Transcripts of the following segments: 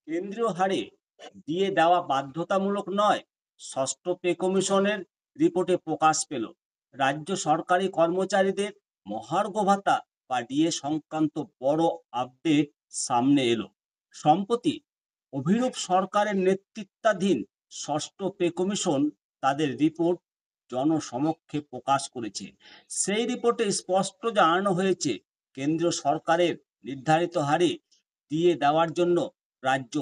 কেন্দ্রীয় হারে দিয়ে দেওয়া বাধ্যতামূলক নয়, ষষ্ঠ পে কমিশনের রিপোর্টে প্রকাশ পেল। রাজ্য সরকারি কর্মচারীদের মহার্ঘ ভাতা বা ডিএ সংক্রান্ত বড় আপডেট সামনে এলো সম্প্রতি। অভিরূপ সরকারের নেতৃত্বাধীন ষষ্ঠ পে কমিশন তাদের রিপোর্ট জনসমক্ষে প্রকাশ করেছে। সেই রিপোর্টে স্পষ্ট জানানো হয়েছে, কেন্দ্র সরকারের নির্ধারিত হারে দিয়ে দেওয়ার জন্য রাজ্য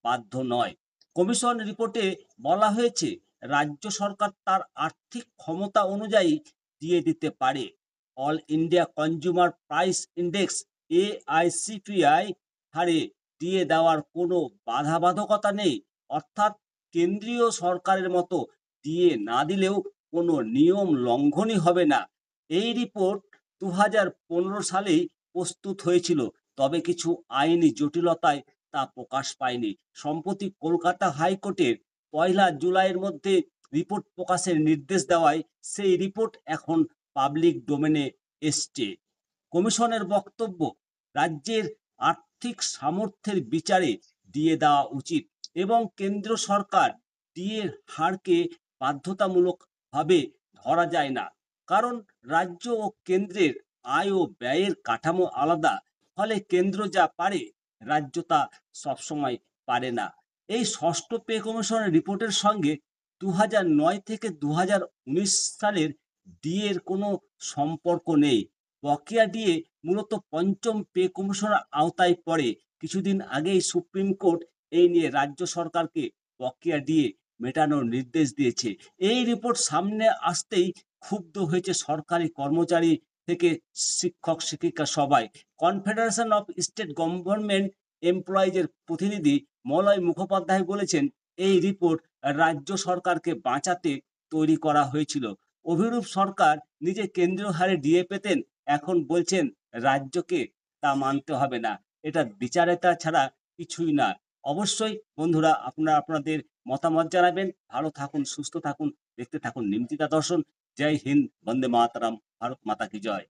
বাধ্য নয়। কমিশন রিপোর্টে বলা হয়েছে, রাজ্য সরকার তার আর্থিক ক্ষমতা অনুযায়ী দিয়ে দিতে পারে। All India consumer price index AICPI হারে দিয়ে দেওয়ার কোনো বাধাবাধকতা নেই। অর্থাৎ কেন্দ্রীয় সরকারের মতো দিয়ে না দিলেও কোনো নিয়ম লঙ্ঘনই হবে না। এই রিপোর্ট 2015 সালেই প্রস্তুত হয়েছিল, তবে কিছু আইনি জটিলতায় তা প্রকাশ পায়নি। সম্প্রতি কলকাতা হাইকোর্টের 1 জুলাইয়ের মধ্যে রিপোর্ট প্রকাশের নির্দেশ দেওয়ায় সেই রিপোর্ট এখন পাবলিক ডোমেনে এসছে। কমিশনের বক্তব্য, রাজ্যের আর্থিক সামর্থ্যের বিচারে দিয়ে দেওয়া উচিত এবং কেন্দ্র সরকার ডিএর হারকে বাধ্যতামূলকভাবে ধরা যায় না, কারণ রাজ্য ও কেন্দ্রের আয় ও ব্যয়ের কাঠামো আলাদা। ফলে কেন্দ্র যা পারে, রাজ্য তা সবসময় পারে না। এই ষষ্ঠ পে কমিশনের রিপোর্টের সঙ্গে 2009 থেকে 2019 সালের ডিএর কোনো সম্পর্ক নেই। বকেয়া ডিএ মূলত পঞ্চম পে কমিশনের আওতায় পড়ে। কিছুদিন আগেই সুপ্রিম কোর্ট এই নিয়ে রাজ্য সরকারকে বকেয়া ডিএ মেটানোর নির্দেশ দিয়েছে। এই রিপোর্ট সামনে আসতেই ক্ষুব্ধ হয়েছে সরকারি কর্মচারী থেকে শিক্ষক শিক্ষিকা সবাই। কনফেডারেশন অফ স্টেট গভর্নমেন্ট এমপ্লয়িজের প্রতিনিধি মলয় মুখোপাধ্যায় বলেছেন, এই রিপোর্ট রাজ্য সরকারকে বাঁচাতে তৈরি করা হয়েছিল। অভিরূপ সরকার নিজে কেন্দ্রীয় হারে ডিএ পেতেন, এখন বলছেন রাজ্যকে তা মানতে হবে না। এটা বিচারেতা ছাড়া কিছুই না। অবশ্যই বন্ধুরা, আপনারা আপনাদের মতামত জানাবেন। ভালো থাকুন, সুস্থ থাকুন, দেখতে থাকুন নিমতিতা দর্শন। জয় হিন্দ, বন্দে মাতরম, ভারত মাতা কি জয়।